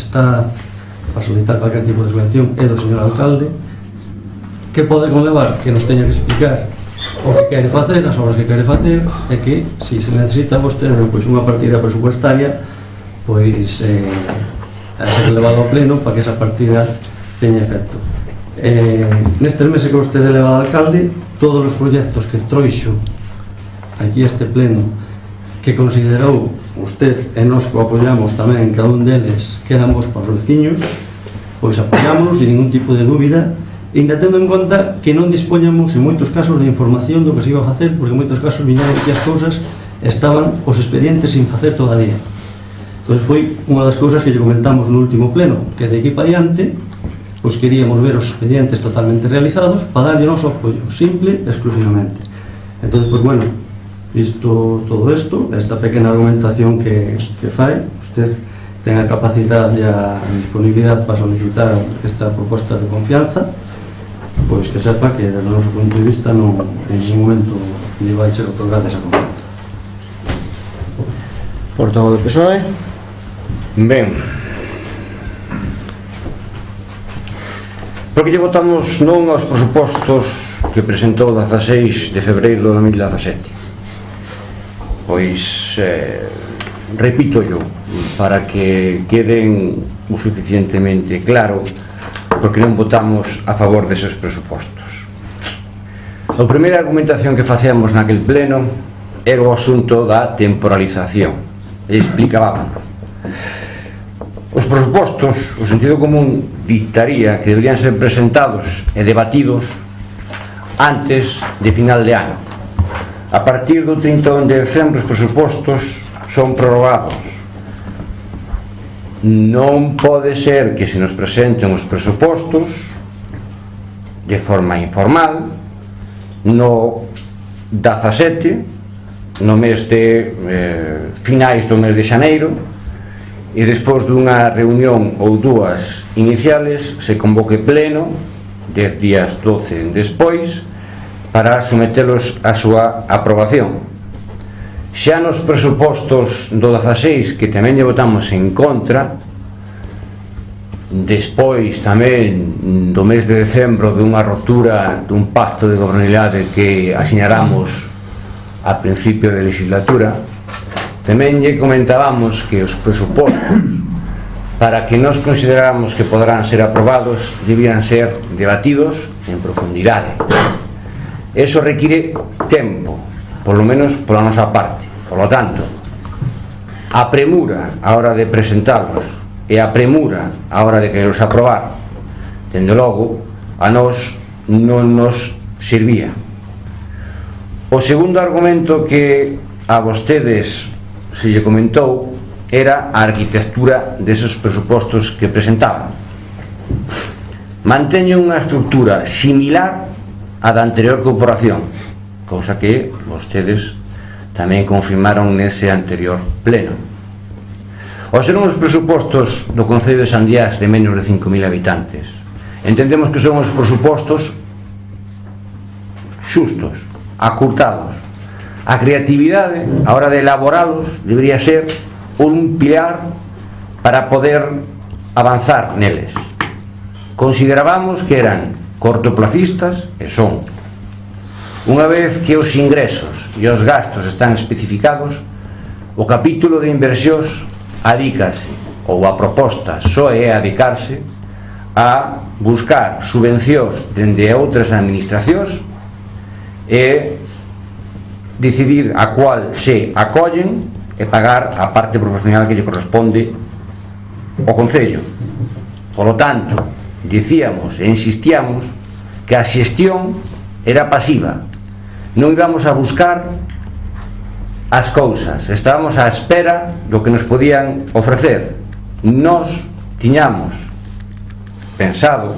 potestad para solicitar calquer tipo de subvención é do señor alcalde, que pode conlevar que nos teña que explicar o que quere facer, as obras que quere facer, e que, se se necesita vostede pois unha partida presupuestaria, pois a ser elevado ao pleno para que esa partida teña efecto. Nestes meses que vostede eleva ao alcalde, todos os proxectos que troixo aquí este pleno, que considerou usted e nós que o apoiamos tamén en cada un deles que eran bons para os veciños, pois apoiámonos sin ningún tipo de dúbida, ainda tendo en conta que non dispoñamos en moitos casos de información do que se iba a facer, porque en moitos casos viñeron que as cousas estaban os expedientes sin facer todavía. Entón foi unha das cousas que lle comentamos no último pleno, que de aquí para diante pois queríamos ver os expedientes totalmente realizados para darlle o noso apoio, simple e exclusivamente. Entón, pois bueno, visto todo isto, esta pequena argumentación que fai, usted ten a capacidade e a disponibilidade para solicitar esta proposta de confianza, pois que sepa que, desde o noso punto de vista, non en ningún momento lle vai ser otorgada esa confianza. Portavoz do PSOE. Ben, porque lle votamos non aos presupostos que presentou o 16 de febreiro de 2017? Pois, repito yo, para que queden o suficientemente claro, porque non votamos a favor deses presupostos. A primeira argumentación que facíamos naquel pleno era o asunto da temporalización. Explicábamos. Os presupostos, o sentido común dictaría que deberían ser presentados e debatidos antes de final de ano. A partir do 31 de decembro os presupostos son prorrogados. Non pode ser que se nos presenten os presupostos de forma informal no 17, no mes de finais do mes de xaneiro, e despois dunha reunión ou dúas iniciales se convoque pleno 10 días 12 despois para sometelos a súa aprobación. Xa nos presupostos do 16, que tamén lle votamos en contra, despois tamén do mes de decembro dunha ruptura dun pacto de gobernabilidade que asinaramos a principio de legislatura, tamén lle comentábamos que os presupostos, para que nos consideráramos que poderán ser aprobados, debían ser debatidos en profundidade. Eso require tempo, polo menos pola nosa parte. Por lo tanto, a premura a hora de presentarlos e a premura a hora de quereros aprobar, dende logo, a nós non nos servía. O segundo argumento que a vostedes se lle comentou era a arquitectura deses presupostos que presentaban. Manteñen unha estructura similar á da anterior corporación, cousa que vostedes tamén confirmaron nese anterior pleno. Ao ser uns presupostos do Concello de Sandiás de menos de 5.000 habitantes, entendemos que son os presupostos xustos, acurtados. A creatividade, a hora de elaboralos, debería ser un pilar para poder avanzar neles. Considerábamos que eran cortoplacistas, e son. Unha vez que os ingresos e os gastos están especificados, o capítulo de inversións adícase, ou a proposta só é adicarse a buscar subvencións dende outras administracións e decidir a cual se acollen e pagar a parte proporcional que lle corresponde ao Concello. Por lo tanto, dicíamos e insistíamos que a xestión era pasiva. Non íbamos a buscar as cousas, estábamos á espera do que nos podían ofrecer. Nós tiñamos pensado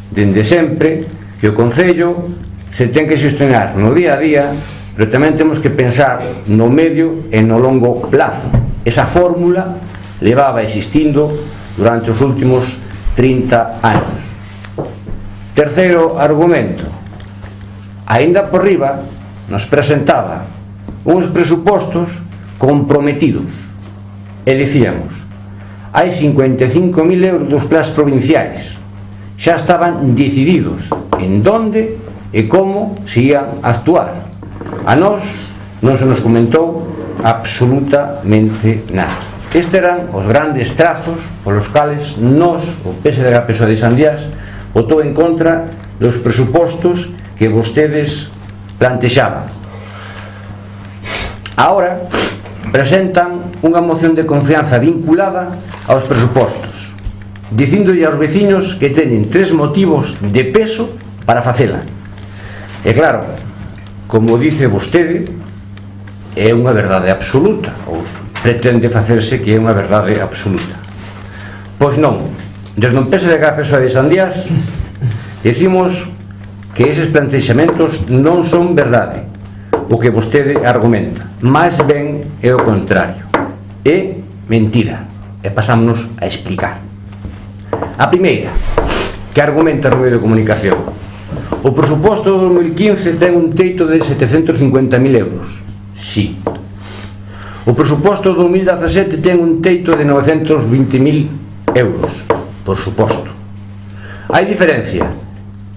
dende sempre que o Concello se ten que xestionar no día a día, pero tamén temos que pensar no medio e no longo plazo. Esa fórmula levaba existindo durante os últimos 30 anos. Terceiro argumento, aínda por riba nos presentaba uns presupostos comprometidos e dicíamos, hai 55.000 euros dos plans provinciais. Xa estaban decididos en donde e como se ian actuar. A nós non se nos comentou absolutamente nada. Estes eran os grandes trazos polos cales nós, o PSDG-PSOE de Sandiás, votou en contra dos presupostos que vostedes plantexaban. Ahora presentan unha moción de confianza vinculada aos presupostos, dicíndolle aos veciños que teñen 3 motivos de peso para facela. E claro, como dice vostede, é unha verdade absoluta, ou pretende facerse que é unha verdade absoluta. Pois non, desde o PSDG-PSOE de Sandiás decimos que eses plantexamentos non son verdade, o que vostede argumenta, máis ben é o contrario, é mentira, e pasámonos a explicar. A primeira, que argumenta o medio de comunicación: o presuposto de 2015 ten un teito de 750.000 euros. Sí. O presuposto de 2017 ten un teito de 920.000 euros. Por suposto. Hai diferencia?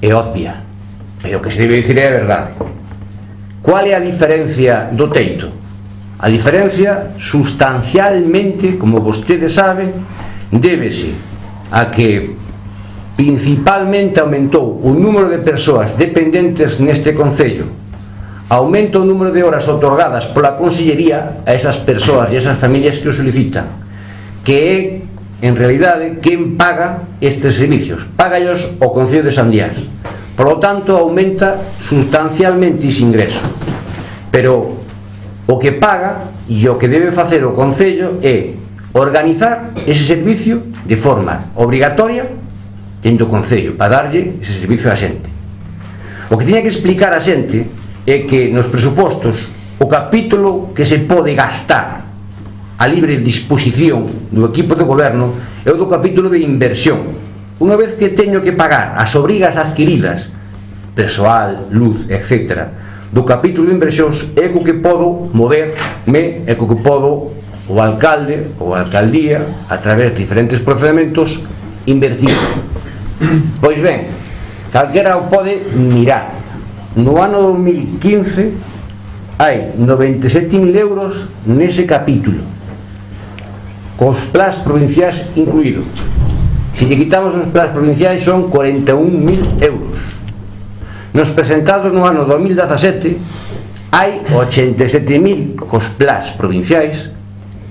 É obvia, pero o que se debe dicir é a verdade. Qual é a diferencia do teito? A diferencia, sustancialmente, como vostede sabe, débese a que principalmente aumentou o número de persoas dependentes neste concello, aumenta o número de horas otorgadas pola Consellería a esas persoas e esas familias que o solicitan, que é, en realidade, quen paga estes servicios. Págallos o Concello de Sandiás. Por lo tanto, aumenta sustancialmente ese ingreso. Pero o que paga e o que debe facer o Concello é organizar ese servicio de forma obrigatoria dentro do Concello, para darlle ese servicio á xente. O que tiña que explicar a xente é que nos presupostos o capítulo que se pode gastar a libre disposición do equipo de goberno é o do capítulo de inversión. Unha vez que teño que pagar as obrigas adquiridas, persoal, luz, etc., do capítulo de inversións, é co que podo moverme, é co que podo o alcalde ou a alcaldía, a través de diferentes procedementos, invertir. Pois ben, calquera o pode mirar. No ano 2015 hai 97.000 euros nese capítulo, cos plans provinciais incluídos. Se lle quitamos os plans provinciais son 41.000 euros. Nos presentados no ano 2017 hai 87.000 cos plans provinciais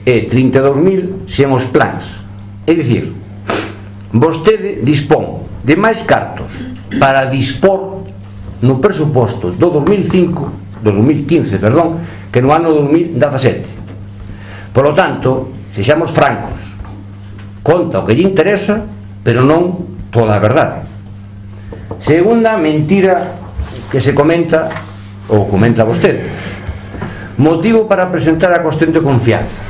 e 32.000 sen os plans. É dicir, vostede dispón de máis cartos para dispor no presuposto do 2015, que no ano 2017. Por lo tanto, sexamos francos, conta o que lle interesa, pero non toda a verdade. Segunda mentira que se comenta, ou comenta vostede: motivo para presentar a cuestión de confianza,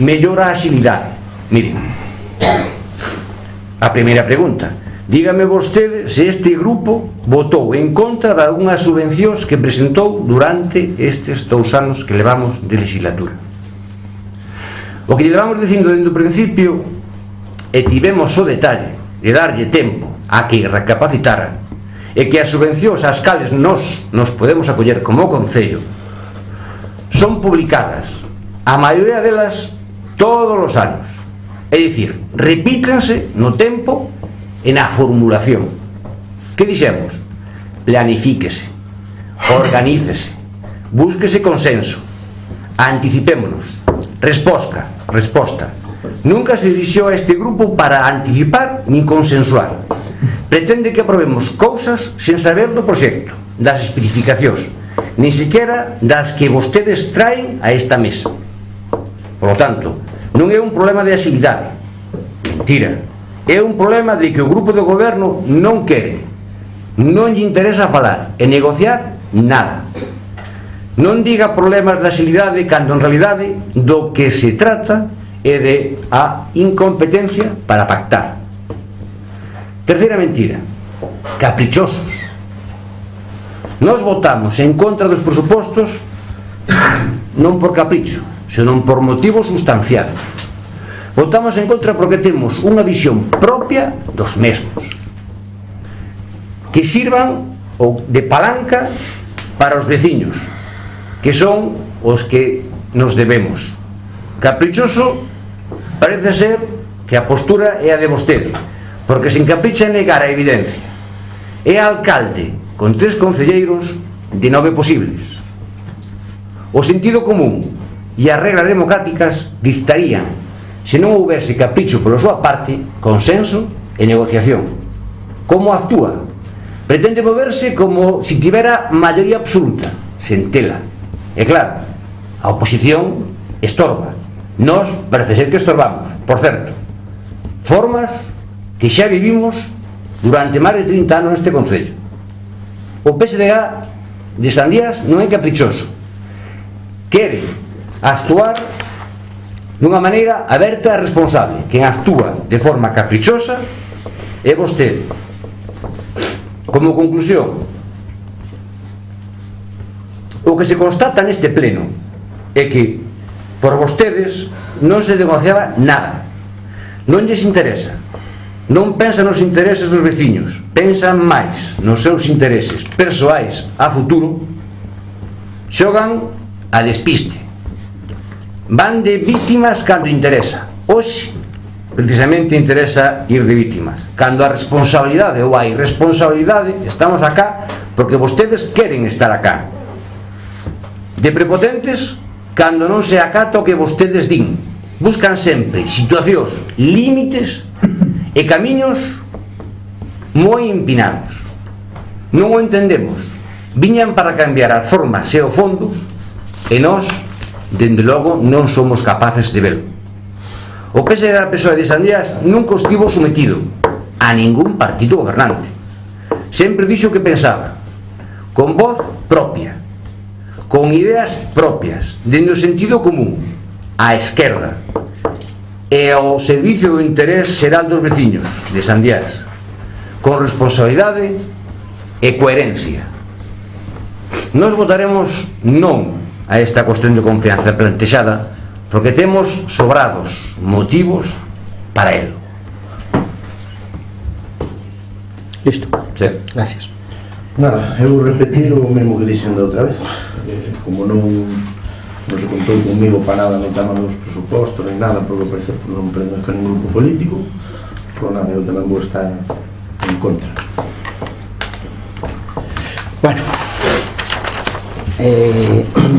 mellora a axilidade. Miren, a primeira pregunta: dígame vostede se este grupo votou en contra de algunhas subvencións que presentou durante estes 2 anos que levamos de legislatura. O que lle levamos dicindo dende o principio, e tivemos o detalle de darlle tempo a que recapacitaran, e que as subvencións ás cales nos podemos acoller como Concello son publicadas, a maioría delas todos os anos, é dicir, repítanse no tempo e na formulación. Que dixemos? Planifíquese, organícese, búsquese consenso, anticipémonos. Resposta: nunca se dixo a este grupo para anticipar nin consensuar. Pretende que aprobemos cousas sen saber do proxecto, das especificacións, nin sequera das que vostedes traen a esta mesa. Por lo tanto, non é un problema de axilidade, mentira, é un problema de que o grupo de goberno non quere, non lle interesa falar e negociar nada. Non diga problemas de axilidade cando en realidade do que se trata é de a incompetencia para pactar. Terceira mentira: caprichosos. Nós votamos en contra dos presupostos non por capricho, senón por motivo sustancial. votamos en contra porque temos unha visión propia dos mesmos que sirvan de palanca para os veciños, que son os que nos debemos. Caprichoso parece ser que a postura é a de vostede, porque se encapricha en negar a evidencia. É alcalde con 3 concelleiros de 9 posibles. O sentido común e as reglas democráticas dictarían, se non houbese capricho pola súa parte, consenso e negociación. Como actúa? Pretende moverse como se tivera maioría absoluta, sen tela. E claro, a oposición estorba. Nós parece ser que estorbamos. Por certo, formas que xa vivimos durante máis de 30 anos neste concello. O PSDG de Sandías non é caprichoso, quere actuar dunha maneira aberta e responsable. Quen actúa de forma caprichosa é vostede. Como conclusión, o que se constata neste pleno é que por vostedes non se negociaba nada, non lles interesa, non pensan nos intereses dos veciños, pensan máis nos seus intereses persoais a futuro, xogan a despiste, van de vítimas cando interesa. Hoxe precisamente interesa ir de vítimas, cando a responsabilidade ou a irresponsabilidade estamos acá porque vostedes queren estar acá, de prepotentes cando non se acata o que vostedes din, buscan sempre situacións, límites e camiños moi empinados. Non o entendemos. Viñan para cambiar as formas e o fondo e nós, dende logo, non somos capaces de velo. O PSDG da PSOE de Sandías nunca estivo sometido a ningún partido gobernante. Sempre dixo o que pensaba, con voz propia, con ideas propias, dende o sentido común, á esquerda e ao servicio do interés xeral dos veciños de Sandías, con responsabilidade e coherencia. Nós votaremos non a esta cuestión de confianza plantexada porque temos sobrados motivos para elo. Listo. Sí. Gracias. Nada, eu repetir o mesmo que dixen da outra vez. Como non se contou comigo para nada no tema dos presupostos nem nada, porque por exemplo non pertenezco a ningún grupo político, pero nada, eu tamén vou estar en contra. Bueno,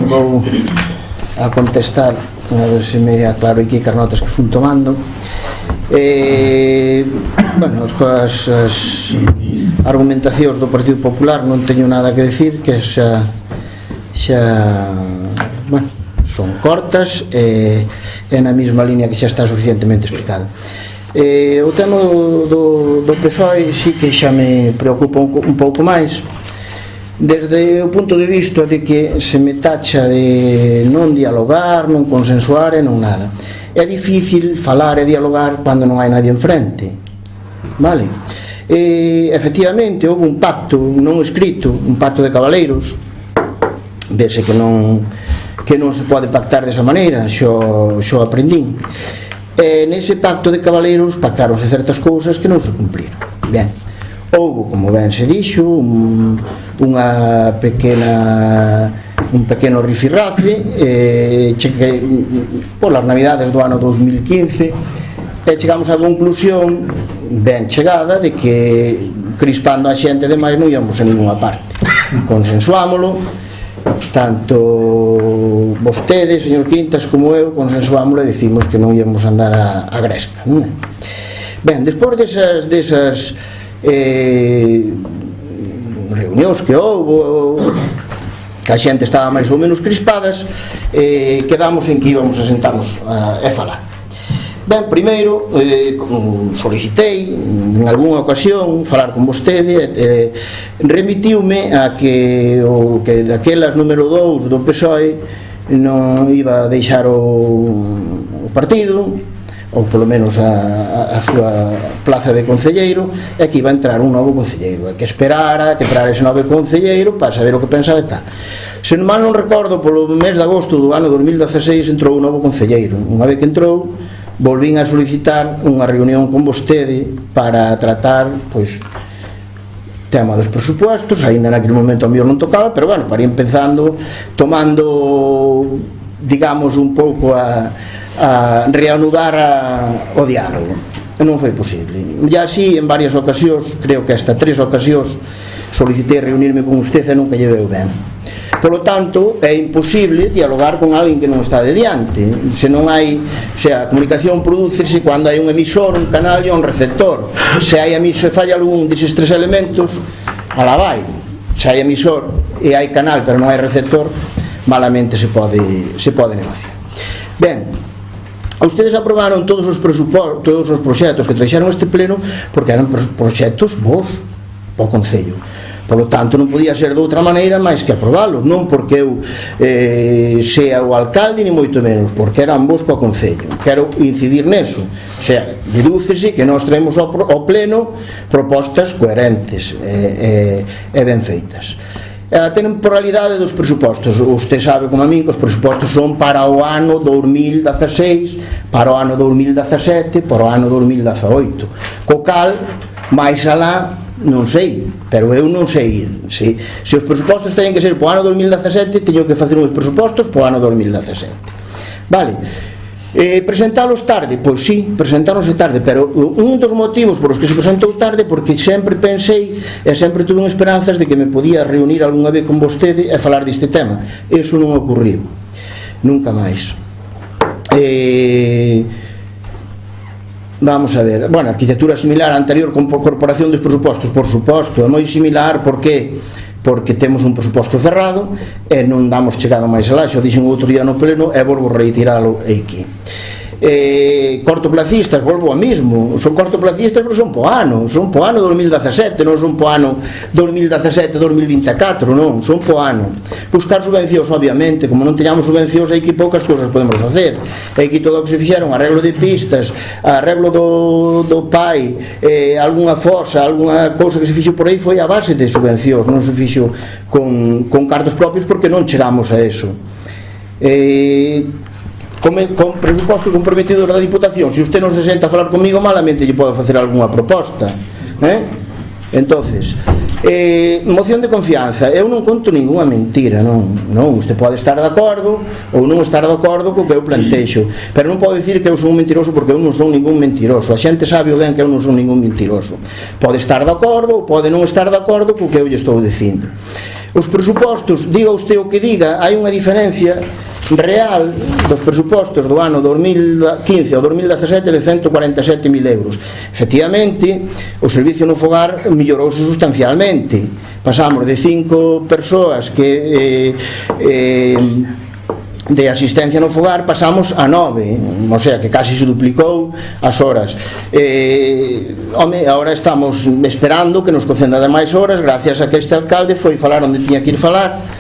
vou a contestar a ver se me aclaro aquí as notas que fun tomando. Bueno, as argumentacións do Partido Popular non teño nada que decir, que xa bueno, son cortas e na mesma línea que xa está suficientemente explicado. O tema do PSOE sí que xa me preocupa un pouco máis, desde o punto de vista de que se me tacha de non dialogar, non consensuar e non nada. É difícil falar e dialogar cando non hai nadie enfrente, vale? Efectivamente houve un pacto non escrito, un pacto de cabaleiros, vese que non se pode pactar desa maneira, xo aprendín. Nese pacto de cabaleiros pactaronse certas cousas que non se cumpriron. Ben, houve, como ben se dixo, un pequeno rifirrafe polas navidades do ano 2015 e chegamos á conclusión ben chegada de que crispando a xente demais non íamos a ninguna parte. Consensuámolo, tanto vostedes, señor Quintas, como eu consensuámolo e dicimos que non íamos andar a gresca, non é? Ben, despois desas reunións que houve, que a xente estaba máis ou menos crispadas, quedamos en que íbamos a sentarnos a falar. Ben, primeiro solicitei en algunha ocasión falar con vostede, remitiume a que o que daquelas número 2 do PSOE non iba a deixar o partido, ou polo menos a súa plaza de concelleiro, e que iba a entrar un novo concelleiro, e que esperara que entrara ese novo concelleiro para saber o que pensaba e tal. Se mal non recordo, polo mes de agosto do ano 2016 entrou un novo concelleiro. Unha vez que entrou, volvín a solicitar unha reunión con vostede para tratar, pois, tema dos presupuestos, aínda naquele momento a mellor non tocaba, pero bueno, para ir empezando, tomando, digamos, un pouco a reanudar o diálogo. Non foi posible. E así, en varias ocasións, creo que hasta 3 ocasións, solicitei reunirme con usted e nunca lle veu ben. Por lo tanto, é imposible dialogar con alguén que non está de diante. Se non hai, a comunicación prodúcese cando hai un emisor, un canal e un receptor. Se hai emisor e falla algún deses 3 elementos, alá vai. Se hai emisor e hai canal pero non hai receptor, malamente se pode negociar. Ben, ustedes aprobaron todos os presupostos, todos os proxectos que traxeron este pleno porque eran proxectos vos para o Concello. Por lo tanto, non podía ser de outra maneira máis que aprobalos, non porque eu sea o alcalde, ni moito menos, porque eran vos para o Concello. Quero incidir neso. O sea, dedúcese que nós traemos ao pleno propostas coherentes e ben feitas. A temporalidade dos presupostos, usted sabe como a min que os presupostos son para o ano 2016, para o ano 2017, para o ano 2018, co cal, máis alá, non sei, pero eu non sei ir. Se os presupostos teñen que ser para o ano 2017, teño que facer uns presupostos para o ano 2017. Vale. Presentalos tarde, pois sí, presentáronse tarde, pero un dos motivos por os que se presentou tarde porque sempre pensei e sempre tuve esperanzas de que me podía reunir algunha vez con vostede e falar deste tema. Eso non ocorriu nunca máis. Vamos a ver, bueno, arquitectura similar á anterior con corporación dos presupostos, por suposto, é moi similar porque temos un presuposto cerrado e non damos chegado máis alá. Xa dixen outro día no pleno e volvo a retiralo aquí. Cortoplacistas, volvo a mismo, son cortoplacistas pero son po ano 2017, non son po ano 2017-2024, non, son po ano. Buscar subvencións, obviamente, como non teñamos subvencións, aquí poucas cousas podemos facer. Aquí todo o que se fixeron, arreglo de pistas, arreglo do PAI, algunha fosa, algunha cousa que se fixo por aí foi a base de subvencións, non se fixo con cartos propios porque non chegamos a eso. Con presuposto comprometido da Diputación, se usted non se senta a falar comigo, malamente lle podo facer algunha proposta. Entonces, moción de confianza, eu non conto ninguna mentira, non, usted pode estar de acordo ou non estar de acordo co que eu plantexo, pero non podo dicir que eu son un mentiroso porque eu non son ningún mentiroso. A xente sabe o ben que eu non son ningún mentiroso. Pode estar de acordo ou pode non estar de acordo co que eu lle estou dicindo. Os presupostos, diga usted o que diga, hai unha diferencia real dos presupostos do ano 2015 ao 2017 de 147.000 euros. Efectivamente, o servicio no fogar mellorouse sustancialmente. Pasamos de 5 persoas que de asistencia no fogar pasamos a 9, o sea que casi se duplicou as horas. Ahora estamos esperando que nos conceda de máis horas, gracias a que este alcalde foi falar onde tiña que ir falar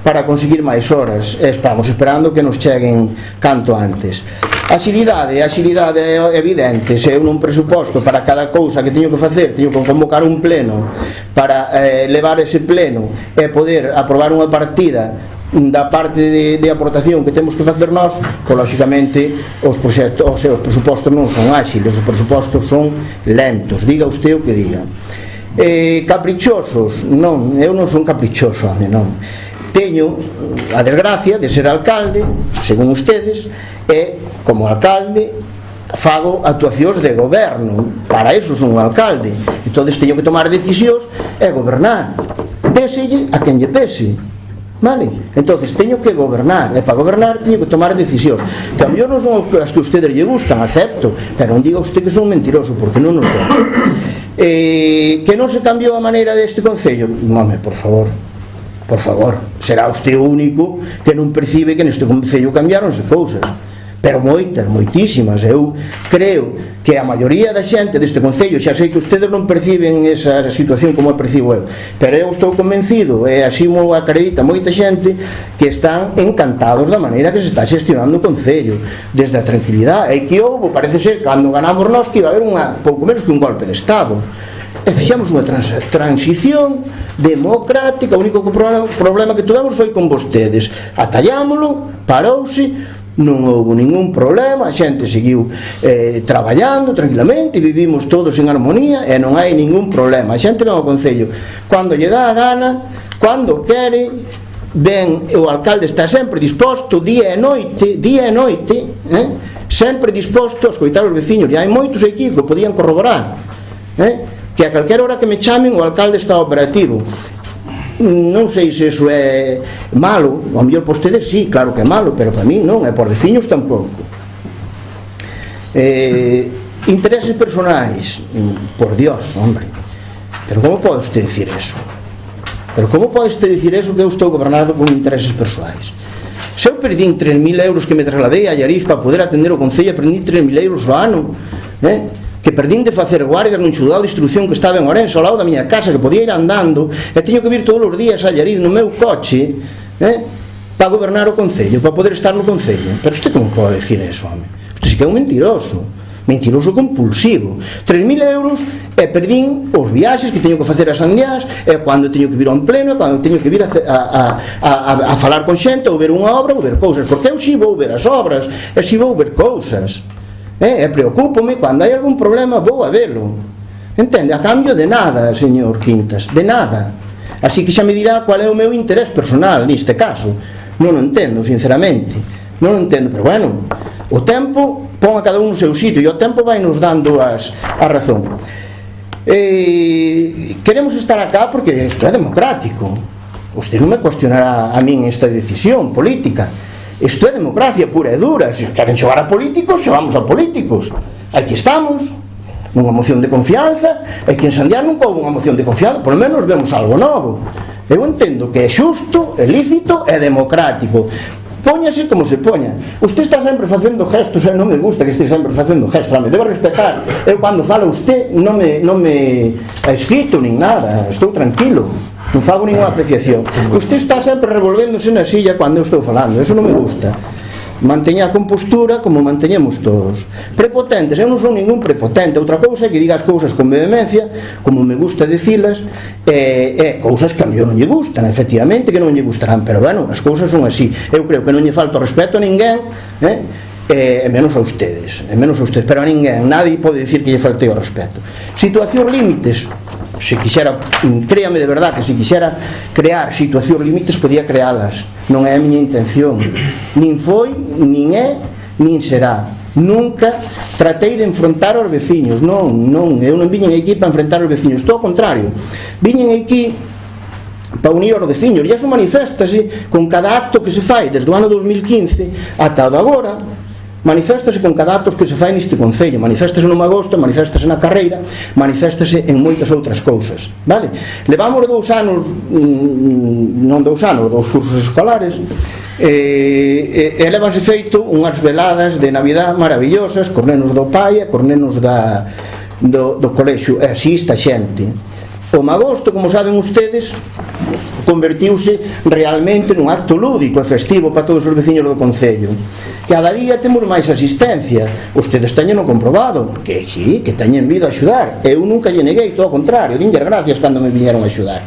para conseguir máis horas. Estamos esperando que nos cheguen canto antes. Axilidade é evidente. Se eu nun presuposto para cada cousa que teño que facer, teño que convocar un pleno para levar ese pleno e poder aprobar unha partida da parte de aportación que temos que facer nós, pois lógicamente os presupostos non son áxiles, os presupostos son lentos, diga usted o que diga. Caprichosos? Non, eu non son caprichoso, non. Teño a desgracia de ser alcalde, según ustedes, e como alcalde fago actuacións de goberno. Para eso son un alcalde. Entón teño que tomar decisións e gobernar, péselle a quen lle pese, vale? Entón teño que gobernar, e para gobernar teño que tomar decisións que a mellor non son as que a ustedes lle gustan, acepto, pero non diga usted que son mentiroso, porque non o son. Que non se cambiou a maneira deste Concello? Non, por favor, será usted o único que non percibe que neste Concello cambiáronse cousas, pero moitísimas. Eu creo que a maioría da xente deste Concello, xa sei que ustedes non perciben esa situación como a percibo eu, pero eu estou convencido, e así mo acredita moita xente, que están encantados da maneira que se está xestionando o Concello, desde a tranquilidade. E que houve, parece ser, cando ganamos nós, que iba a haber pouco menos que un golpe de Estado. E fixemos unha transición democrática. O único problema que tivemos foi con vostedes. Atallámolo, parouse, non houve ningún problema, a xente seguiu traballando tranquilamente, vivimos todos en armonía e non hai ningún problema. A xente ven ao Concello cando lle dá a gana, cando quere, ben, o alcalde está sempre disposto, día e noite, sempre disposto a escoitar os veciños, e hai moitos aquí que podían corroborar, que a calquera hora que me chamen o alcalde está operativo. Non sei se iso é malo, ao mellor por ustedes sí, claro que é malo, pero para mí non, e por veciños tampouco. Intereses personais, por Dios, hombre, pero como pode usted dicir eso? Pero como pode usted dicir eso, que eu estou gobernado con intereses persoais? Se eu perdín 3.000 euros que me trasladei a Allariz para poder atender o Concello, perdí 3.000 euros ao ano, que perdín de facer guardia nun xulgado de instrucción que estaba en Ourense ao lado da miña casa, que podía ir andando, e teño que vir todos os días a Allariz no meu coche, para gobernar o Concello, para poder estar no Concello. Pero usted como pode decir eso, home? Usted sí que é un mentiroso compulsivo. 3.000 euros e perdín os viaxes que teño que facer a Sandiás, e cando teño que vir a un pleno, e cando teño que vir a falar con xente, ou ver unha obra, ou ver cousas, porque eu si vou ver as obras, e si vou ver cousas, e preocúpome, cando hai algún problema vou a velo, entende? A cambio de nada, señor Quintas, de nada. Así que xa me dirá cual é o meu interés personal neste caso. Non o entendo, sinceramente, non o entendo, pero bueno, o tempo pon a cada un no seu sitio, e o tempo vai nos dando a razón. Queremos estar acá porque isto é democrático. Usted non me cuestionará a min esta decisión política. Isto é democracia pura e dura. Se queren xogar a políticos, xogamos a políticos. Aquí estamos, nunha moción de confianza, e que en Sandiás nunca houve unha moción de confianza, por lo menos vemos algo novo. Eu entendo que é xusto, é lícito e democrático. Póñase como se poña. Usted está sempre facendo gestos, e non me gusta que este sempre facendo gestos, me debo respetar. Eu cando fala usted non me escrito nin nada, estou tranquilo, non fago ninguna apreciación. Usted está sempre revolvéndose na silla cando eu estou falando, eso non me gusta. Manteña a compostura como manteñemos todos. Prepotentes, eu non son ningún prepotente. Outra cousa é que diga as cousas con vehemencia, como me gusta dicilas, e cousas que a mí non lle gustan, efectivamente que non lle gustarán, pero bueno, as cousas son así. Eu creo que non lle falta respeto a ninguén, e menos a ustedes, pero a ninguén, nadie pode dicir que lle faltei o respeto. Situacións límites, se quixera, créame de verdad que se quixera crear situacións límites podía crealas, non é a miña intención, nin foi, nin é, nin será. Nunca tratei de enfrontar aos veciños, non, eu non viñen aquí para enfrentar aos veciños, todo ao contrario, viñen aquí para unir aos veciños, e iso maniféstase con cada acto que se fai desde o ano 2015 ata o de agora. Maniféstase con cada acto que se fai neste Concello, maniféstase no Magosto, maniféstase na Carreira, maniféstase en moitas outras cousas, vale? Levamos 2 anos, non 2 anos, 2 cursos escolares, e levanse feito unhas veladas de Navidad maravillosas, cos nenos do pai e cos nenos do colexio, e así está xente. O Magosto, como saben ustedes, convertiuse realmente nun acto lúdico e festivo para todos os veciños do Concello. Cada día temos máis asistencia, ustedes teñen o comprobado, que sí, que teñen vido a axudar. Eu nunca lle neguei, todo ao contrario, dinlles gracias cando me viñeron a axudar,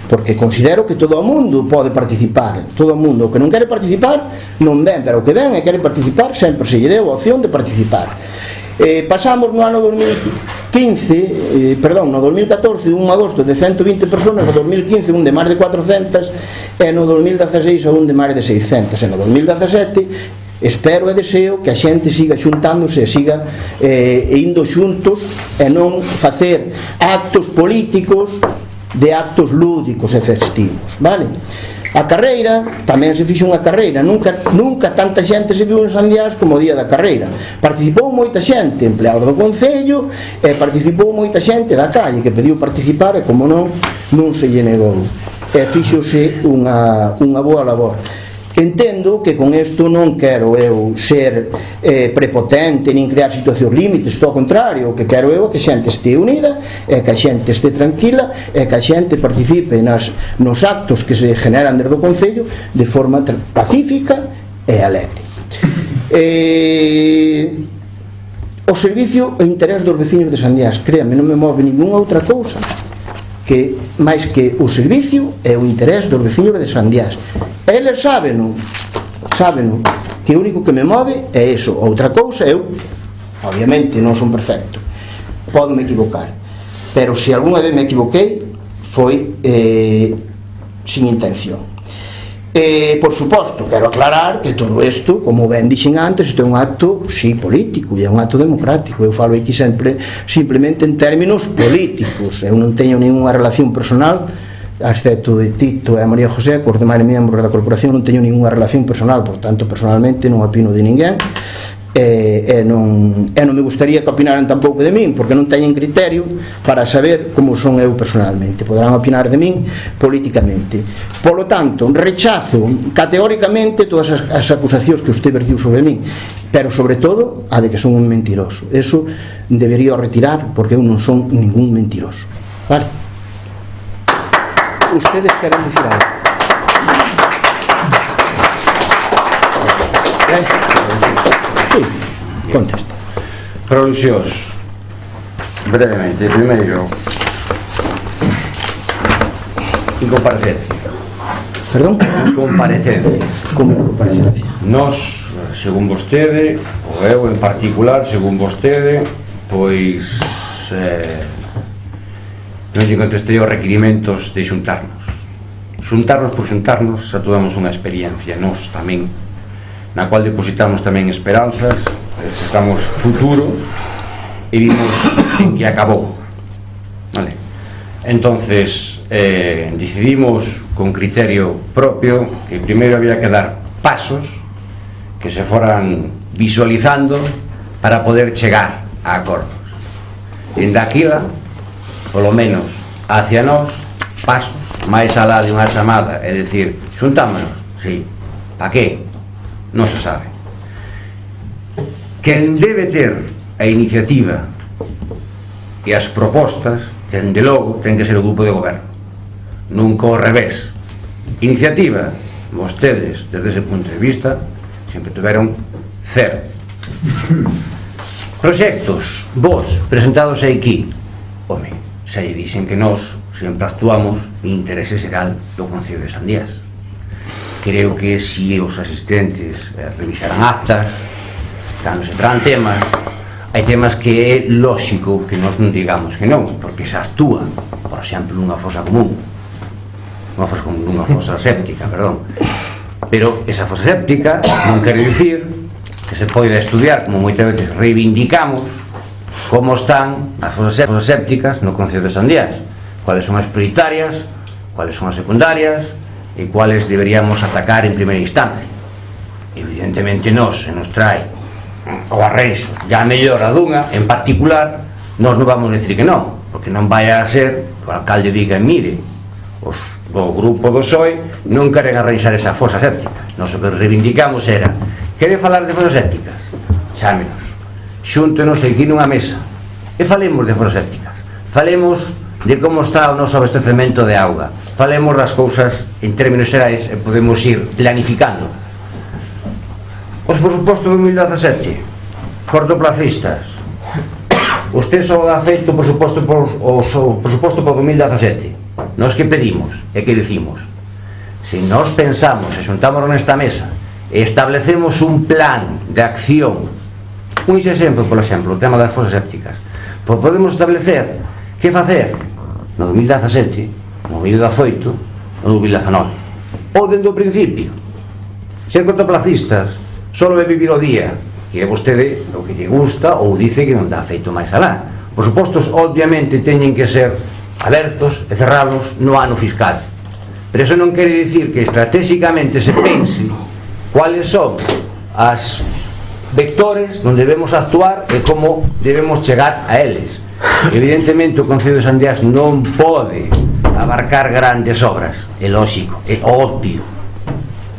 porque considero que todo o mundo pode participar, todo o mundo. O que non quere participar non ven, pero o que ven e quere participar sempre se lle deu a opción de participar. Pasamos no ano 2014 un agosto de 120 personas, no 2015 un de máis de 400 e no 2016 un de máis de 600. E no 2017 espero e deseo que a xente siga xuntándose e siga indo xuntos e non facer actos políticos de actos lúdicos e festivos, vale? A carreira, tamén se fixo unha carreira, nunca tanta xente se viu en Sandiás como o día da carreira. Participou moita xente, empleados do Concello, e participou moita xente da calle que pediu participar, e como non se lle negou. E fixose unha boa labor. Entendo que con isto non quero eu ser prepotente nin crear situacións límites, todo ao contrario, o que quero eu é que a xente este unida, e que a xente este tranquila, e que a xente participe nos actos que se generan desde o Concello de forma pacífica e alegre. O servicio e interés dos veciños de Sandiás, créame, non me move ninguna outra cousa que máis que o servicio e o interés dos veciños de Sandiás. Eles sábeno, que o único que me move é iso. Outra cousa, eu obviamente non son perfecto, podo me equivocar, pero se algunha vez me equivoquei foi sin intención. Por suposto, quero aclarar que todo isto, como ben dixen antes, isto é un acto, sí, político, e é un acto democrático. Eu falo aquí sempre simplemente en términos políticos. Eu non teño ninguna relación personal, excepto de Tito e María José, cos demais membros da corporación, non teño ninguna relación personal, por tanto, personalmente non opino de ninguén, e non me gustaría que opinaran tampouco de min, porque non teñen criterio para saber como son eu personalmente. Poderán opinar de min políticamente. Polo tanto, rechazo categóricamente todas as acusacións que usted vertiu sobre min, pero sobre todo a de que son un mentiroso. Eso debería retirar, porque eu non son ningún mentiroso. Vale? Ustedes queren dicir algo? Sí, contesta. Por alusións, brevemente, primeiro, incomparecencia. Perdón? Comparecencia. Como comparecencia? Nós, según vostede, ou eu en particular, según vostede, pois non lle contestei aos requirimentos de xuntarnos por xuntarnos, atuamos unha experiencia nós tamén, na cual depositamos tamén esperanzas, depositamos futuro e vimos en que acabou, vale? Entonces decidimos con criterio propio que primeiro había que dar pasos que se foran visualizando para poder chegar a acordos. Dende aquila, polo menos hacia nós, pasos máis alá de unha chamada, é dicir, xuntámonos, sí, pa que? Non se sabe. Quen debe ter a iniciativa e as propostas, dende logo, ten que ser o grupo de goberno, nunca ao revés. Iniciativa, vostedes, desde ese punto de vista, sempre tiveron cero. Proxectos, vos, presentados aquí, home, xa lle dixen que nós sempre actuamos en interese xeral do Concello de Sandías. Creo que se os asistentes revisaran actas, cando se traen temas, hai temas que é lóxico que nós non digamos que non, porque se actúa, por exemplo, nunha fosa común, nunha fosa séptica, perdón, pero esa fosa séptica non quere dicir que se poida estudiar, como moitas veces reivindicamos, como están as fosas sépticas no Concello de Sandías, cuáles son as prioritarias, cuáles son as secundarias e cuáles deberíamos atacar en primeira instancia. Evidentemente nós, se nos trae o arreixo ya mellor a dunha, en particular, nós non vamos decir que non, porque non vai a ser que o alcalde diga, mire, os do grupo do PSOE non queren arreixar esa fosa séptica. Nós o que reivindicamos era, quere falar de fosas sépticas? Chámenos, xúntenos aquí nunha mesa e falemos de fosas sépticas, falemos de como está o noso abastecemento de auga, falemos das cousas en términos xerais e podemos ir planificando. Os presupostos de 2017, cortoplacistas, usted só ha feito o presuposto por 2017. Nós que pedimos e que dicimos, se nós pensamos e xuntámonos nesta mesa e establecemos un plan de acción, un exemplo, por exemplo, o tema das fosas sépticas, pois podemos establecer que facer no 2017, no 2018, no 2019, ou dende o principio. Ser cortoplacistas só é vivir o día, que é vostede o que lle gusta ou dice que non dá feito máis alá. Os supostos, obviamente, teñen que ser abertos e cerrados no ano fiscal, pero eso non quere dicir que estratégicamente se pense cuáles son as vectores onde debemos actuar e como debemos chegar a eles. Evidentemente o Concello de Sandías non pode abarcar grandes obras, é lógico, é obvio,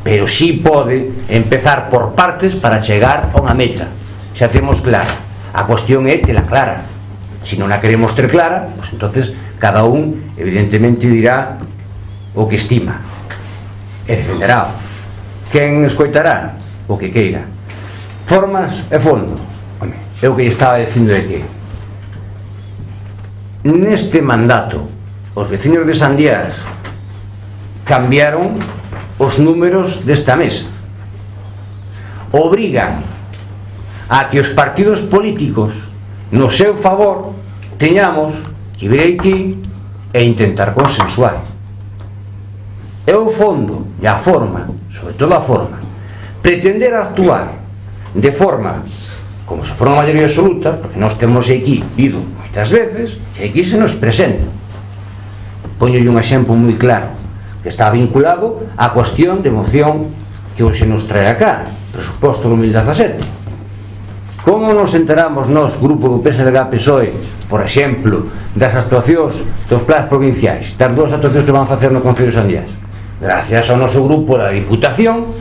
pero sí pode empezar por partes para chegar a unha meta. Xa temos clara, a cuestión é tela clara. Se non a queremos ter clara, pues entonces cada un evidentemente dirá o que estima e defenderá. Quen escoitará o que queira. Formas e fondo. Home, é o que estaba dicindo de que neste mandato os veciños de Sandías cambiaron os números desta mesa. obrigan a que os partidos políticos no seu favor teñamos que vir aquí e intentar consensuar. É o fondo e a forma, sobre todo a forma, pretender actuar de forma como se fora unha maioría absoluta, porque nós temos aquí vido moitas veces que aquí se nos presenta. Poñolle un exemplo moi claro que está vinculado á cuestión de moción que hoxe nos trae acá, presuposto 2017. Como nos enteramos nós, grupo do PSDG-PSOE, por exemplo, das actuacións dos plans provinciais, das dúas actuacións que van facer no Concello de Sandiás? Gracias ao noso grupo da Diputación,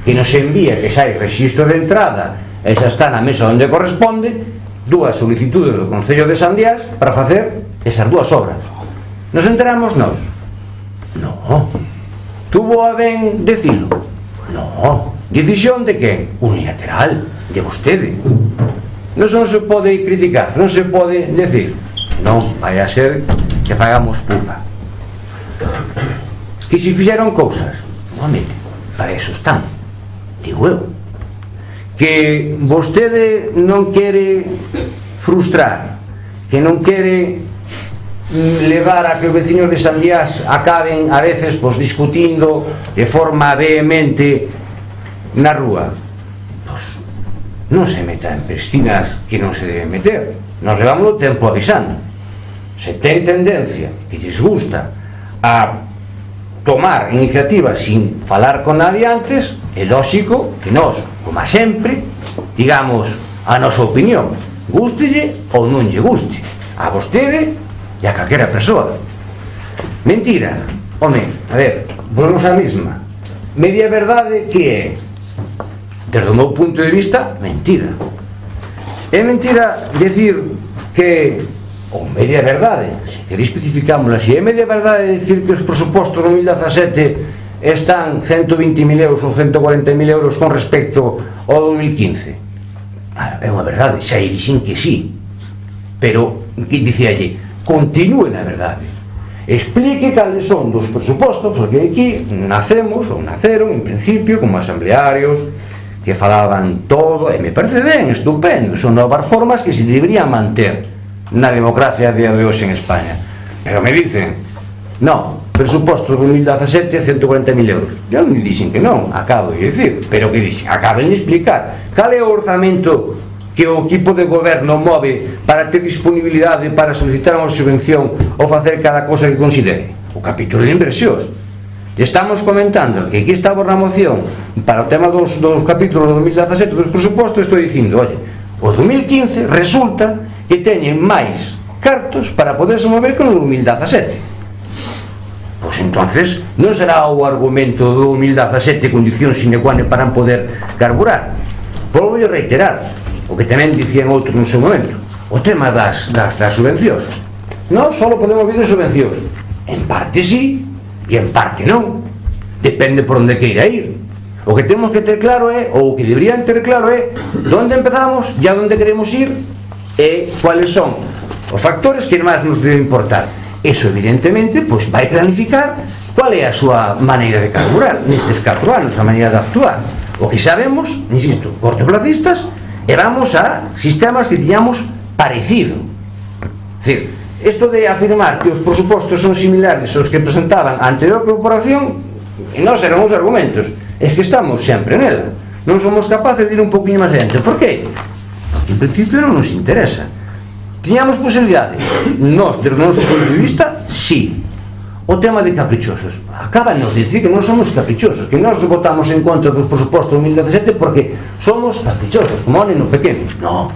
que nos envía que xa hai rexistro de entrada e xa está na mesa onde corresponde, dúas solicitudes do Concello de Sandiás para facer esas dúas obras. Nos enteramos nós? No. Tuvo a ben decilo? No. Decisión de quen? Unilateral, de vostede. Non se pode criticar, non se pode decir. Non, vai a ser que fagamos pupa. Que se fixeron cousas, home, para eso están, digo eu. Que vostede non quere frustrar, que non quere levar a que os veciños de Sandiás acaben a veces pois discutindo de forma vehemente na rúa. Pois non se meta en piscinas que non se deben meter. Nos levamos o tempo avisando. Se ten tendencia que lles gusta a tomar iniciativas sin falar con nadie antes, é lógico que nós, como sempre, digamos a nosa opinión, gústelle ou non lle guste, a vostede e a calquera persoa. Mentira, home, a ver, volvemos á mesma. Media verdade que é, desde o meu punto de vista, mentira. É mentira decir que, ou media verdade, se queréis especificámosla, se é media verdade decir que os presupostos do 2017 están 120.000 euros ou 140.000 euros con respecto ao 2015. É unha verdade, xa dixen que sí, pero que dicíalle, continúe na verdade, explique cales son dos presupostos, porque aquí nacemos ou naceron en principio como asamblearios que falaban todo, e me parece ben, estupendo, son novas formas que se deberían manter na democracia a día de hoxe en España. Pero me dicen, no, presuposto 2017 140.000 euros. Eu non dixen que non, acabo de dicir, pero que dixen, acaben de explicar cal é o orzamento que o equipo de goberno move para ter disponibilidade para solicitar unha subvención ou facer cada cosa que considere. O capítulo de inversións. E estamos comentando que aquí estamos na moción para o tema dos capítulos do 2017 dos presupostos. Estou dicindo, oye, o 2015 resulta que teñen máis cartos para poderse mover que no 2017. Pois entonces non será o argumento do 2017 condición sine qua non para poder carburar. Volvo a reiterar o que tamén dicían outros no seu momento, o tema das subvencións. Non só podemos vir de subvencións, en parte sí e en parte non, depende por onde queira ir. O que temos que ter claro é, ou o que deberían ter claro é, onde empezamos e a onde queremos ir e cuáles son os factores que máis nos deben importar. Eso evidentemente pois vai planificar cuál é a súa maneira de carburar nestes 4 anos, a maneira de actuar. O que sabemos, insisto, cortoplacistas, e vamos a sistemas que tiñamos parecido. É dicir, isto de afirmar que os presupostos son similares aos que presentaban a anterior corporación, e nós eran os argumentos, é que estamos sempre nela, non somos capaces de ir un poquinho máis adiante. Por qué? Porque en principio non nos interesa. Tiñamos posibilidade, nós, desde o noso punto de vista, sí. O tema de caprichosos, acaban-nos de dicir que non somos caprichosos, que nós votamos en contra dos presupostos 2017 porque somos caprichosos, como o neno pequeno. No,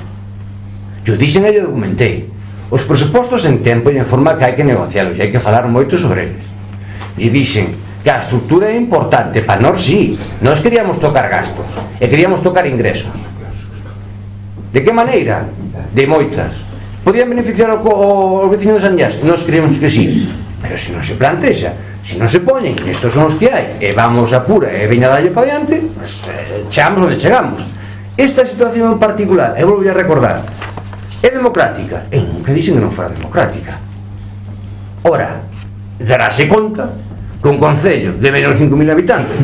eu dixen e argumentei, os presupostos en tempo e en forma que hai que negocialos e hai que falar moito sobre eles. E dixen que a estrutura é importante para nós, sí, nós queríamos tocar gastos e queríamos tocar ingresos. De que maneira? De moitas. Podían beneficiar o veciño de Sandiás? Nós creemos que sí, pero se non se plantexa, se non se poñen, estos son os que hai, e vamos a pura e veña dalle para diante, pues, chegamos onde chegamos. Esta situación en particular, eu volvo a recordar, é democrática? Eu nunca dixen que non fora democrática. Ora, darase conta que un concello de menos de 5.000 habitantes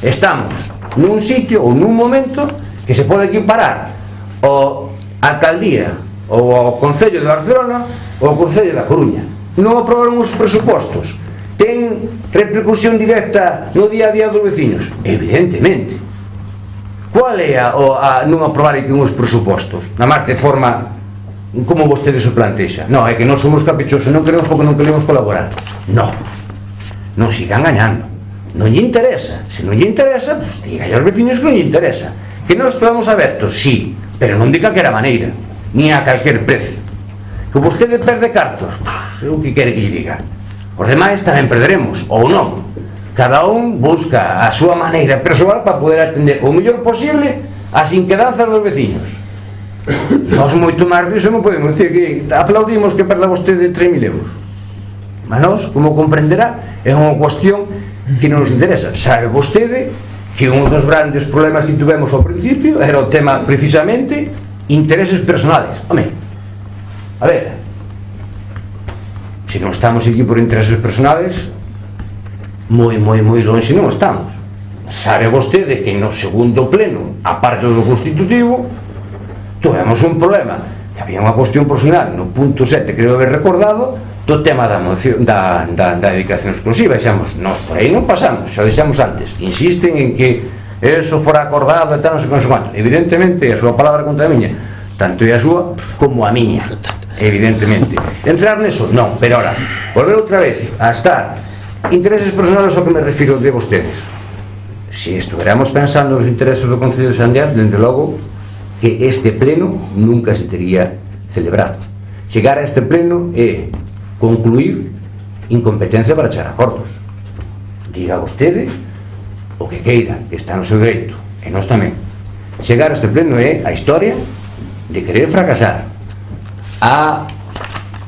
estamos nun sitio ou nun momento que se pode equiparar o alcaldía ou ao Concello de Barcelona ou ao Concello da Coruña. Non aprobaron os presupostos, ten repercusión directa no día a día dos veciños? Evidentemente. Qual é a non aprobar aquí uns presupostos? Na máis de forma como vostedes o plantexa. Non, é que non somos caprichosos, non queremos porque non queremos colaborar. Non siga engañando. Non lle interesa. Se non lle interesa, pues diga aos veciños que non lle interesa. Que nós estamos abertos, sí, pero non de calquera maneira, ni a calquer precio. Que vostede perde cartos, é o que quere que lle diga. Os demais tamén perderemos, ou non. Cada un busca a súa maneira persoal para poder atender o mellor posible as inquedanzas dos veciños. Nós moito máis disso non podemos dicir que aplaudimos que perda vostede 3.000 euros. Mas nós, como comprenderá, é unha cuestión que non nos interesa. Sabe vostede que un dos grandes problemas que tivemos ao principio era o tema, precisamente, intereses personales. Home, a ver, se non estamos aquí por intereses personales, moi longe non estamos. Sabe vostede que no segundo pleno, aparte do constitutivo, tivemos un problema, que había unha cuestión personal no punto 7, creo haber recordado, do tema da moción, da dedicación exclusiva. Dixemos, nós por aí non pasamos, xa dixemos antes, insisten en que eso fora acordado e tal, non sei quanto. Evidentemente, a súa palabra contra a miña, tanto é a súa como a miña, evidentemente. Entrar neso, non, pero ahora, volver outra vez a estar intereses personales ao que me refiro de vostedes. Se estuveramos pensando nos intereses do Concello de Sandiar, dende logo que este pleno nunca se tería celebrado. Chegar a este pleno é concluir incompetencia para chegar a acordos. Diga vostede o que queira, que está no seu dereito, e nós tamén. Chegar a este pleno é a historia de querer fracasar. A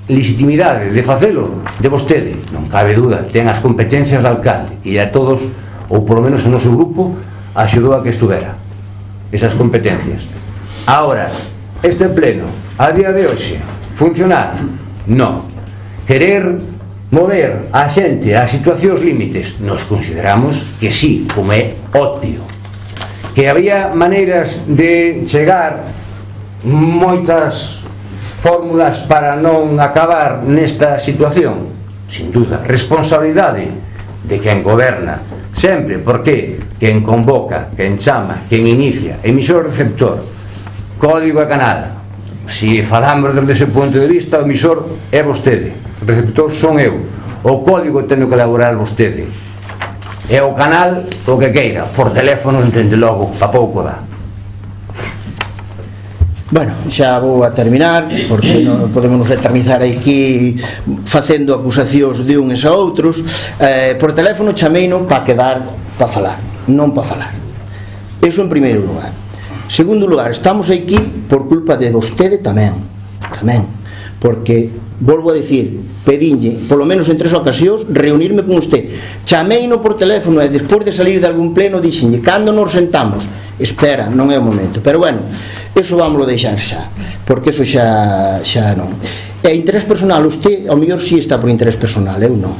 legitimidade de facelo de vostede, non cabe duda, ten as competencias de alcalde, e a todos, ou polo menos o noso grupo, axudou a que estuvera esas competencias. Ahora, este pleno, a día de hoxe, funcionar? Non. Querer mover a xente a situacións límites? Nos consideramos que sí, como é obvio. Que había maneiras de chegar moitas fórmulas para non acabar nesta situación? Sin duda. Responsabilidade de quen goberna sempre, porque quen convoca, quen chama, quen inicia, emisor receptor, código e canal. Se falamos desde ese punto de vista, o emisor é vostede, o receptor son eu, o código teño que elaborar vostede, e o canal o que queira, por teléfono, entende logo, pa pouco dá. Bueno, xa vou a terminar, porque non podemos nos eternizar aquí facendo acusacións de uns a outros. Por teléfono chameino para quedar, para falar, non para falar. Eso en primeiro lugar. Segundo lugar, estamos aquí por culpa de vostede tamén, porque, volvo a dicir, pedinlle, polo menos en 3 ocasións, reunirme con usted. Chameino por teléfono e despois de salir de algún pleno dixenlle, cando nos sentamos? Espera, non é o momento. Pero bueno, eso vámoslo deixar xa, porque eso xa non. E interés personal, usted ao mellor si está por interés personal, eu non.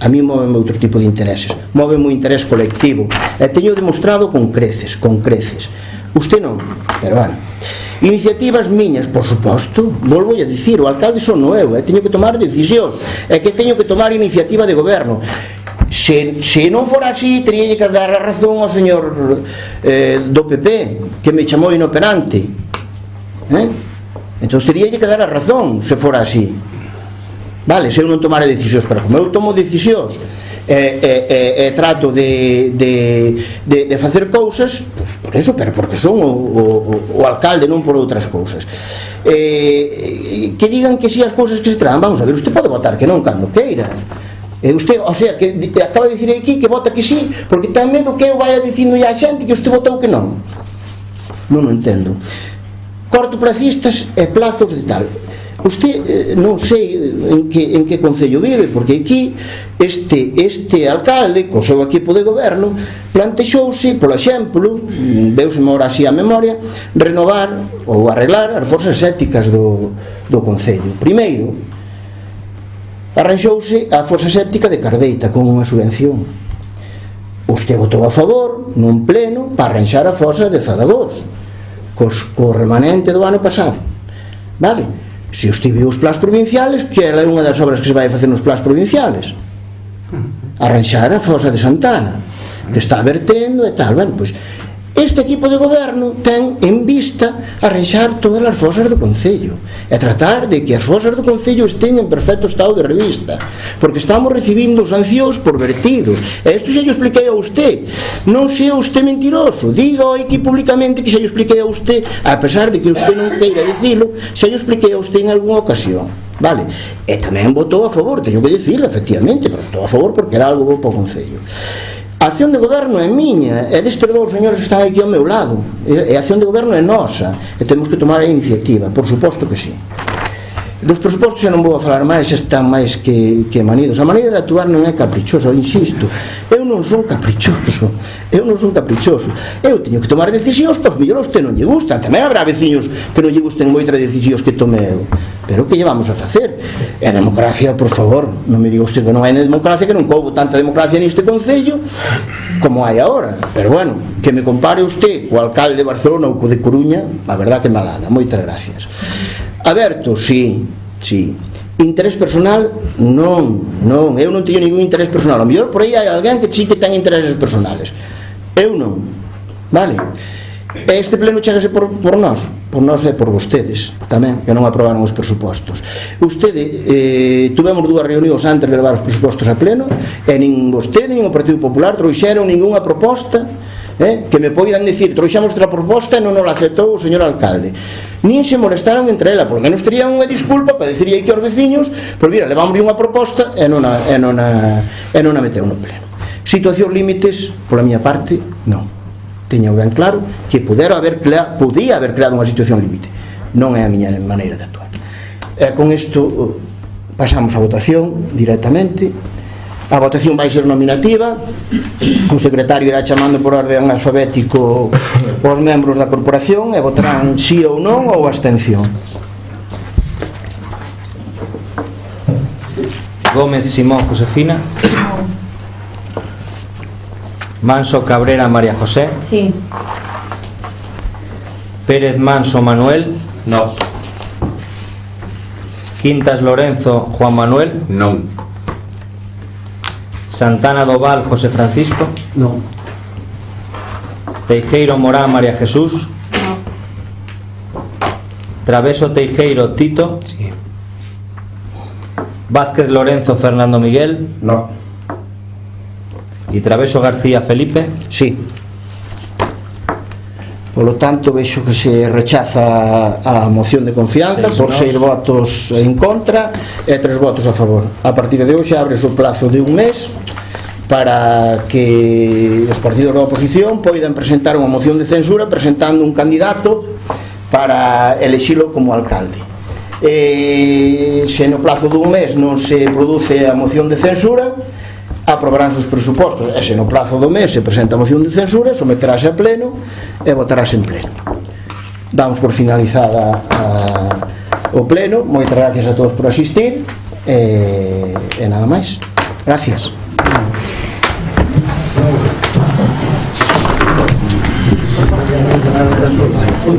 A mí móveme outro tipo de intereses, móveme un interés colectivo, e teño demostrado con creces. Usted non, pero bueno. Iniciativas miñas, por suposto, volvo a dicir, o alcalde son eu, e teño que tomar decisións, e que teño que tomar iniciativa de goberno. Se non fora así, teria que dar a razón ao señor do PP, que me chamou inoperante. Entón teria que dar a razón, se fora así. Vale, se eu non tomara decisións, pero como eu tomo decisións e trato de facer cousas, pues por eso, pero porque son o alcalde, non por outras cousas. Que digan que si as cousas que se traen, vamos a ver, usted pode votar que non cando queira. Usted, o sea, que acaba de dicir aquí que vota que sí, porque ten medo que eu vaya dicindo a xente que usted votou que non. Non o entendo. Cortoplacistas e plazos de tal. Usted non sei en que concello vive, porque aquí este alcalde, co seu equipo de goberno, plantexouse, por exemplo, veuseme ahora así a memoria, renovar ou arreglar as forzas éticas do concello. Primeiro, arranxouse a forza séptica de Cardeita con unha subvención. Usted votou a favor nun pleno para arranxar a fosa de Zaragoza co remanente do ano pasado, vale? Se usted viu os plans provinciales, que é unha das obras que se vai facer nos plans provinciales, arranxar a fosa de Santana, que está vertendo e tal. Bueno, pois este equipo de goberno ten en vista arranxar todas as fosas do Concello e tratar de que as fosas do Concello estén en perfecto estado de revista, porque estamos recibindo sancións por vertidos, e isto xa yo expliquei a usted. Non sea usted mentiroso, diga aquí públicamente que xa yo expliquei a usted, a pesar de que usted non queira dicilo, xa yo expliquei a usted en algunha ocasión, vale? E tamén votou a favor, teño que dicilo, efectivamente, pero votou a favor porque era algo bo para o Concello. A acción de goberno é miña, é destes dous señores que están aquí ao meu lado, e a acción de goberno é nosa, e temos que tomar a iniciativa, por suposto que sí. Dos presupostos xa non vou a falar máis, están máis que manidos. A maneira de actuar non é caprichosa, insisto, eu non son caprichoso, eu teño que tomar decisións, pois mellor a usted non lle gustan, tamén habrá veciños que non lle gusten moitas decisións que tome eu, pero que lle vamos a facer? E a democracia, por favor, non me diga usted que non hai democracia, que non houbo tanta democracia neste Concello como hai agora, pero bueno, que me compare usted co alcalde de Barcelona ou co de Coruña, a verdad que malada. Moitas gracias. Aberto, sí. Interés personal, non, eu non teño ningún interés personal. A mellor por aí hai alguén que sí que ten intereses personales, eu non, vale? Este pleno chegase por nós e por vostedes tamén, que non aprobaron os presupostos. Tuvemos dúas reunións antes de levar os presupostos a pleno, e nin vostede nin o Partido Popular trouxeron ninguna proposta que me poidan dicir, trouxamos outra proposta e non nos aceptou o señor alcalde, nin se molestaron entre ela, porque nos terían unha disculpa para dicir aquí aos veciños, pois mira, levamos unha proposta e non a meteu no pleno. Situacións límites, pola miña parte, non. Teño ben claro que podía haber creado unha situación límite, non é a miña maneira de actuar. E con isto pasamos a votación directamente. A votación vai ser nominativa, o secretario irá chamando por orden alfabético os membros da corporación e votarán sí ou non ou abstención. Gómez Simón Josefina. Manso Cabrera María José. Sí. Pérez Manso Manuel. No. Quintas Lorenzo Juan Manuel. Non. Santana Doval José Francisco. Non. Teijeiro Morán María Jesús. No. Traveso Teijeiro Tito. Sí. Vázquez Lorenzo Fernando Miguel. No. Y Traveso García Felipe. Sí. Polo tanto, vexo que se rechaza a moción de confianza por 6 votos en contra e 3 votos a favor. A partir de hoxe abre o plazo de un mes para que os partidos da oposición poidan presentar unha moción de censura presentando un candidato para elexilo como alcalde. Se no plazo dun mes non se produce a moción de censura, aprobarán os presupostos, e se no plazo do mes se presenta a moción de censura, someterase a pleno e votarase en pleno. Damos por finalizada o pleno. Moitas gracias a todos por asistir e nada máis. Gracias. Un